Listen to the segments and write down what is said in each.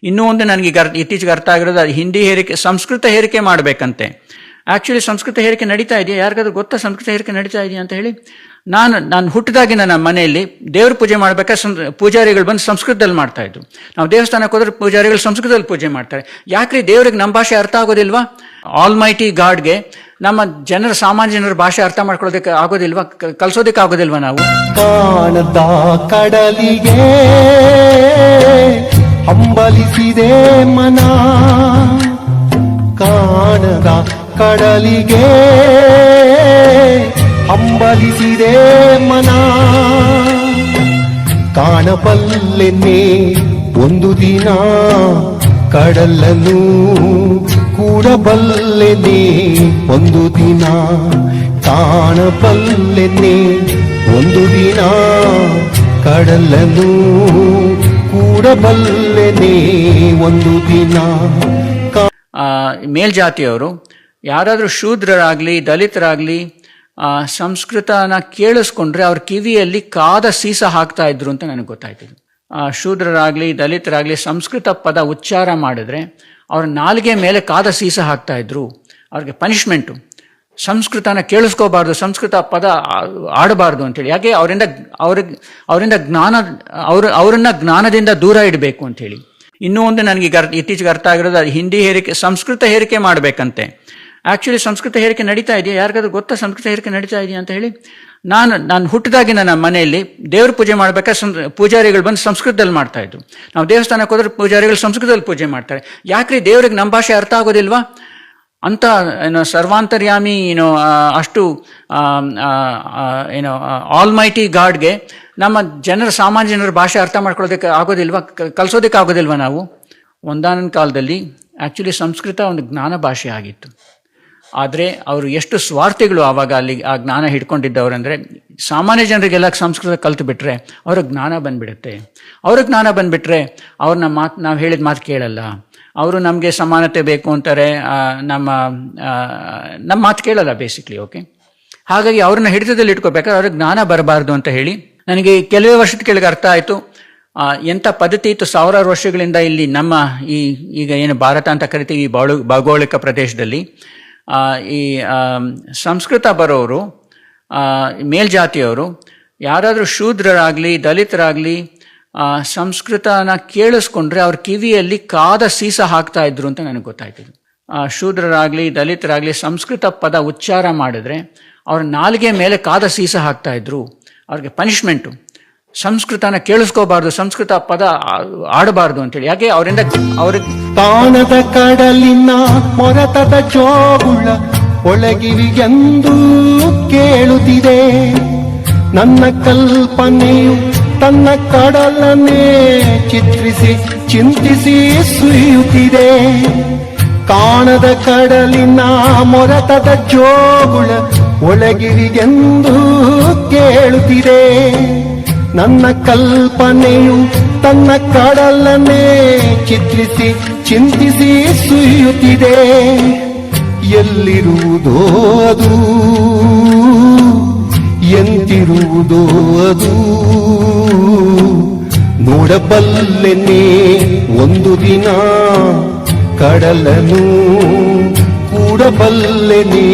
ಇನ್ನೂ ಒಂದು ನನಗೆ ಇತ್ತೀಚೆಗೆ ಅರ್ಥ ಆಗಿರೋದು, ಅದು ಹಿಂದಿ ಹೇರಿಕೆ, ಸಂಸ್ಕೃತ ಹೇರಿಕೆ ಮಾಡಬೇಕಂತೆ. ಆ್ಯಕ್ಚುಲಿ ಸಂಸ್ಕೃತ ಹೇರಿಕೆ ನಡೀತಾ ಇದೆಯಾ? ಯಾರಿಗಾದ್ರೂ ಗೊತ್ತಾ ಸಂಸ್ಕೃತ ಹೇರಿಕೆ ನಡೀತಾ ಇದೆಯಾ ಅಂತ ಹೇಳಿ? ನಾನು ಹುಟ್ಟಿದಾಗಿ ನನ್ನ ಮನೆಯಲ್ಲಿ ದೇವ್ರ ಪೂಜೆ ಮಾಡ್ಬೇಕಾದ್ರೆ ಪೂಜಾರಿಗಳು ಬಂದು ಸಂಸ್ಕೃತದಲ್ಲಿ ಮಾಡ್ತಾ ಇದ್ರು. ನಾವು ದೇವಸ್ಥಾನಕ್ಕೆ ಹೋದ್ರೆ ಪೂಜಾರಿಗಳು ಸಂಸ್ಕೃತದಲ್ಲಿ ಪೂಜೆ ಮಾಡ್ತಾರೆ. ಯಾಕ್ರಿ ದೇವ್ರಿಗೆ ನಮ್ಮ ಭಾಷೆ ಅರ್ಥ ಆಗೋದಿಲ್ವಾ? ಆಲ್ ಮೈಟಿ ಗಾಡ್ಗೆ ನಮ್ಮ ಸಾಮಾನ್ಯ ಜನರ ಭಾಷೆ ಅರ್ಥ ಮಾಡ್ಕೊಳ್ಳೋದಕ್ಕೆ ಆಗೋದಿಲ್ವಾ? ಕಲ್ಸೋದಕ್ಕೆ ಆಗೋದಿಲ್ವಾ ನಾವು? ಕಾಣದ ಕಡಲಿಗೆ ಹಂಬಲಿಸಿದೆ ಮನ, ಕಾಣದ ಕಡಲಿಗೆ ಹಂಬಲಿಸಿದೆ ಮನ, ಕಾಣಬಲ್ಲೆನ್ನೇ ಒಂದು ದಿನ ಕಡಲನ್ನು ಕೂಡಬಲ್ಲೆನೇ ಒಂದು ದಿನ, ಕಾಣಬಲ್ಲೆನ್ನೇ ಒಂದು ದಿನ ಕಡಲನ್ನು ಕೂಡಬಲ್ಲೆನೇ ಒಂದು ದಿನ. ಮೇಲ್ಜಾತಿಯವರು ಯಾರಾದರೂ ಶೂದ್ರರಾಗಲಿ ದಲಿತರಾಗಲಿ ಸಂಸ್ಕೃತನ ಕೇಳಿಸ್ಕೊಂಡ್ರೆ ಅವ್ರ ಕಿವಿಯಲ್ಲಿ ಕಾದ ಸೀಸ ಹಾಕ್ತಾ ಇದ್ರು ಅಂತ ನನಗೆ ಗೊತ್ತಾಯ್ತು. ಶೂದ್ರರಾಗಲಿ ದಲಿತರಾಗಲಿ ಸಂಸ್ಕೃತ ಪದ ಉಚ್ಚಾರ ಮಾಡಿದ್ರೆ ಅವ್ರ ನಾಲಿಗೆ ಮೇಲೆ ಕಾದ ಸೀಸ ಹಾಕ್ತಾ ಇದ್ರು. ಅವ್ರಿಗೆ ಪನಿಷ್ಮೆಂಟು, ಸಂಸ್ಕೃತನ ಕೇಳಿಸ್ಕೋಬಾರ್ದು, ಸಂಸ್ಕೃತ ಪದ ಆಡಬಾರ್ದು ಅಂತೇಳಿ. ಯಾಕೆ? ಅವರಿಂದ ಅವರನ್ನ ಜ್ಞಾನದಿಂದ ದೂರ ಇಡಬೇಕು ಅಂತೇಳಿ. ಇನ್ನೂ ಒಂದು ನನಗೆ ಇತ್ತೀಚೆಗೆ ಅರ್ಥ ಆಗಿರೋದು, ಅದು ಹಿಂದಿ ಹೇರಿಕೆ, ಸಂಸ್ಕೃತ ಹೇರಿಕೆ ಮಾಡಬೇಕಂತೆ. ಆ್ಯಕ್ಚುಲಿ ಸಂಸ್ಕೃತ ಹೇರಿಕೆ ನಡೀತಾ ಇದೆಯಾ? ಯಾರಿಗಾದ್ರೂ ಗೊತ್ತಾ ಸಂಸ್ಕೃತ ಹೇರಿಕೆ ನಡೀತಾ ಇದೆಯಾ ಅಂತ ಹೇಳಿ? ನಾನು ಹುಟ್ಟಿದಾಗಿ ನನ್ನ ಮನೆಯಲ್ಲಿ ದೇವ್ರ ಪೂಜೆ ಮಾಡ್ಬೇಕಾದ್ರೆ ಪೂಜಾರಿಗಳು ಬಂದು ಸಂಸ್ಕೃತದಲ್ಲಿ ಮಾಡ್ತಾ ಇದ್ರು. ನಾವು ದೇವಸ್ಥಾನಕ್ಕೆ ಹೋದ್ರೆ ಪೂಜಾರಿಗಳು ಸಂಸ್ಕೃತದಲ್ಲಿ ಪೂಜೆ ಮಾಡ್ತಾರೆ. ಯಾಕ್ರಿ ದೇವ್ರಿಗೆ ನಮ್ಮ ಭಾಷೆ ಅರ್ಥ ಆಗೋದಿಲ್ವಾ ಅಂತ ಸರ್ವಾಂತರ್ಯಾಮಿ ಅಷ್ಟು ಆಲ್ ಮೈಟಿ ಗಾಡ್ಗೆ ನಮ್ಮ ಸಾಮಾನ್ಯ ಜನರ ಭಾಷೆ ಅರ್ಥ ಮಾಡ್ಕೊಳ್ಳೋದಕ್ಕೆ ಆಗೋದಿಲ್ವಾ? ಕಲ್ಸೋದಕ್ಕೆ ಆಗೋದಿಲ್ವಾ ನಾವು? ಒಂದಾನೊಂದು ಕಾಲದಲ್ಲಿ ಆ್ಯಕ್ಚುಲಿ ಸಂಸ್ಕೃತ ಒಂದು ಜ್ಞಾನ ಭಾಷೆ ಆಗಿತ್ತು. ಆದರೆ ಅವರು ಎಷ್ಟು ಸ್ವಾರ್ಥಿಗಳು ಆವಾಗ ಅಲ್ಲಿ ಆ ಜ್ಞಾನ ಹಿಡ್ಕೊಂಡಿದ್ದವರಂದರೆ, ಸಾಮಾನ್ಯ ಜನರಿಗೆಲ್ಲ ಸಂಸ್ಕೃತ ಕಲ್ತು ಬಿಟ್ರೆ ಅವ್ರ ಜ್ಞಾನ ಬಂದ್ಬಿಡುತ್ತೆ. ಅವ್ರಿಗೆ ಜ್ಞಾನ ಬಂದುಬಿಟ್ರೆ ಅವ್ರನ್ನ ನಾವು ಹೇಳಿದ ಮಾತು ಕೇಳಲ್ಲ. ಅವರು ನಮಗೆ ಸಮಾನತೆ ಬೇಕು ಅಂತಾರೆ, ನಮ್ಮ ಮಾತು ಕೇಳಲ್ಲ ಬೇಸಿಕ್ಲಿ. ಓಕೆ, ಹಾಗಾಗಿ ಅವ್ರನ್ನ ಹಿಡಿತದಲ್ಲಿ ಇಟ್ಕೋಬೇಕಾದ್ರೆ ಅವ್ರಿಗೆ ಜ್ಞಾನ ಬರಬಾರ್ದು ಅಂತ ಹೇಳಿ ನನಗೆ ಕೆಲವೇ ವರ್ಷದ ಕೆಳಗೆ ಅರ್ಥ ಆಯಿತು. ಎಂಥ ಪದ್ಧತಿ ಇತ್ತು ಸಾವಿರಾರು ವರ್ಷಗಳಿಂದ ಇಲ್ಲಿ ನಮ್ಮ ಈಗ ಏನು ಭಾರತ ಅಂತ ಕರಿತೀವಿ, ಈ ಭೌಗೋಳಿಕ ಪ್ರದೇಶದಲ್ಲಿ ಈ ಸಂಸ್ಕೃತ ಬರೋರು ಮೇಲ್ಜಾತಿಯವರು ಯಾರಾದರೂ ಶೂದ್ರರಾಗಲಿ ದಲಿತರಾಗಲಿ ಸಂಸ್ಕೃತನ ಕೇಳಿಸ್ಕೊಂಡ್ರೆ ಅವ್ರ ಕಿವಿಯಲ್ಲಿ ಕಾದ ಸೀಸ ಹಾಕ್ತಾ ಇದ್ರು ಅಂತ ನನಗೆ ಗೊತ್ತಾಯ್ತು. ಶೂದ್ರರಾಗಲಿ ದಲಿತರಾಗಲಿ ಸಂಸ್ಕೃತ ಪದ ಉಚ್ಚಾರ ಮಾಡಿದ್ರೆ ಅವ್ರ ನಾಲಿಗೆ ಮೇಲೆ ಕಾದ ಸೀಸ ಹಾಕ್ತಾ ಇದ್ರು. ಅವ್ರಿಗೆ ಪನಿಷ್ಮೆಂಟು, ಸಂಸ್ಕೃತನ ಕೇಳಿಸ್ಕೋಬಾರ್ದು, ಸಂಸ್ಕೃತ ಪದ ಆಡಬಾರ್ದು ಅಂತೇಳಿ. ಯಾಕೆ? ಅವ್ರಿಗೆ ತಾಣದ ಕಡಲಿನ ಮೊರತದ ಜೋಗುಳ ಒಳಗಿವಿಗೆಂದು ಕೇಳುತ್ತಿದೆ, ನನ್ನ ಕಲ್ಪನೆಯು ತನ್ನ ಕಡಲನ್ನೇ ಚಿತ್ರಿಸಿ ಚಿಂತಿಸಿ ಸುರಿಯುತ್ತಿದೆ. ಕಾಣದ ಕಡಲಿನ ಮೊರತದ ಜೋಗುಳ ಒಳಗಿರಿಗೆಂದು ಕೇಳುತ್ತಿದೆ, ನನ್ನ ಕಲ್ಪನೆಯು ತನ್ನ ಕಡಲನ್ನೇ ಚಿತ್ರಿಸಿ ಚಿಂತಿಸಿ ಸುರಿಯುತ್ತಿದೆ. ಎಲ್ಲಿರುವುದೋ ಅದು, ಎಂತಿರುವುದೋ ಅದು, ನೋಡಬಲ್ಲೆನೇ ಒಂದು ದಿನ ಕಡಲನು ಕೂಡಬಲ್ಲೆನೇ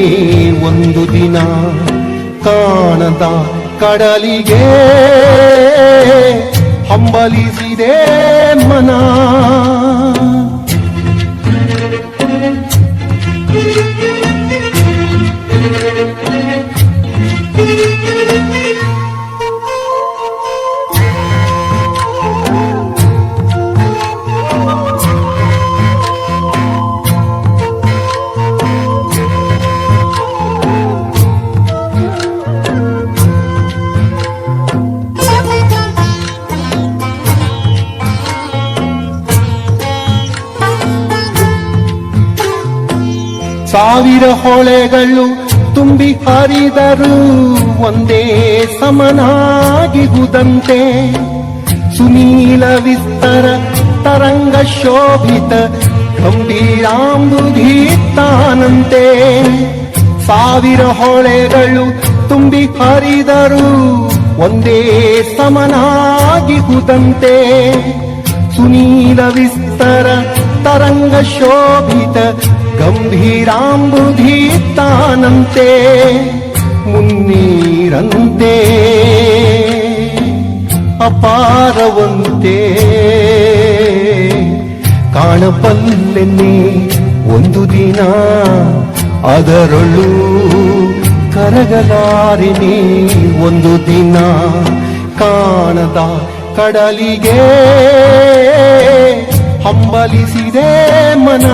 ಒಂದು ದಿನ. ಕಾಣದ ಕಡಲಿಗೆ ಹಂಬಲಿಸಿದೆ ಮನ. ಸಾವಿರ ಹೊಳೆಗಳು ತುಂಬಿ ಹರಿದರೂ ಒಂದೇ ಸಮನಾಗಿಗುದಂತೆ, ಸುನೀಲ ವಿಸ್ತರ ತರಂಗ ಶೋಭಿತ ಗಂಭೀರಾಂಬುಧಿ ತಾನಂತೆ. ಸಾವಿರ ಹೊಳೆಗಳು ತುಂಬಿ ಹರಿದರೂ ಒಂದೇ ಸಮನಾಗಿಗುದಂತೆ, ಸುನೀಲ ವಿಸ್ತರ ತರಂಗ ಶೋಭಿತ ಗಂಭೀರಾಂಬುಧಿ ತಾನಂತೆ ಮುನ್ನೀರಂತೆ ಅಪಾರವಂತೆ ಕಾಣಬಲ್ಲೆನೆ ಒಂದು ದಿನ ಅದರೊಳು ಕರಗಲಾರಿನಿ ಒಂದು ದಿನ ಕಾಣದ ಕಡಲಿಗೆ ಹಂಬಲಿಸಿದೆ ಮನ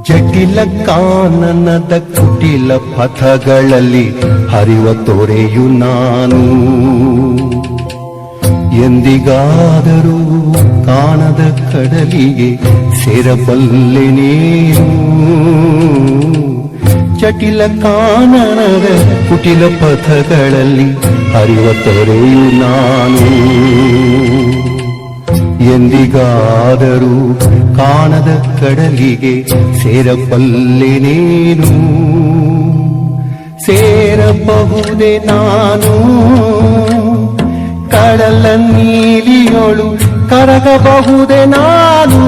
ಜಟಿಲ ಕಾನನದ ಕುಟಿಲ ಪಥಗಳಲ್ಲಿ ಹರಿವ ತೊರೆಯು ನಾನು ಎಂದಿಗಾದರೂ ಕಾಣದ ಕಡಲಿಗೆ ಸೇರಬಲ್ಲೆನೇನು ಜಟಿಲ ಕಾನನದ ಕುಟಿಲ ಪಥಗಳಲ್ಲಿ ಹರಿವ ತೊರೆಯು ನಾನು ಎಂದಿಗಾದರೂ ಕಾಣದ ಕಡಲಿಗೆ ಸೇರಬಲ್ಲೆನೇನು ಸೇರಬಹುದೇ ನಾನು ಕಡಲ ನೀಲಿಯೊಳು ಕರಗಬಹುದೇ ನಾನು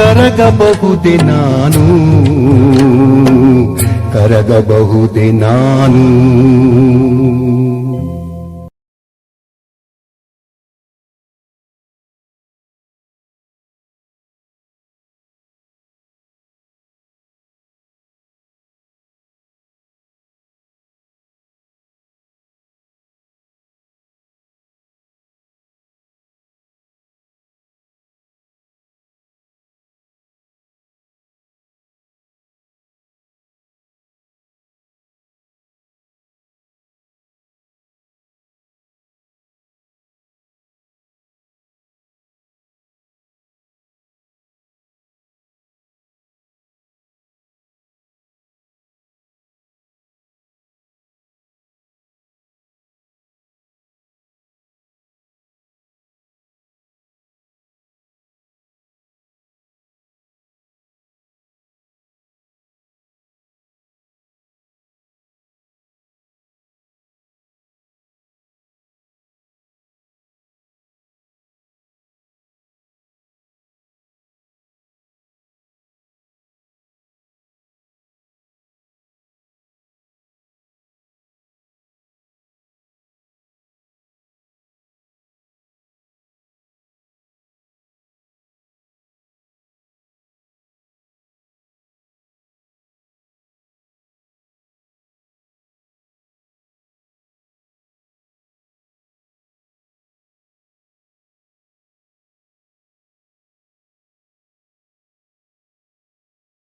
ಕರಗಬಹುದೇ ನಾನು ಕರಗಬಹುದೇ ನಾನು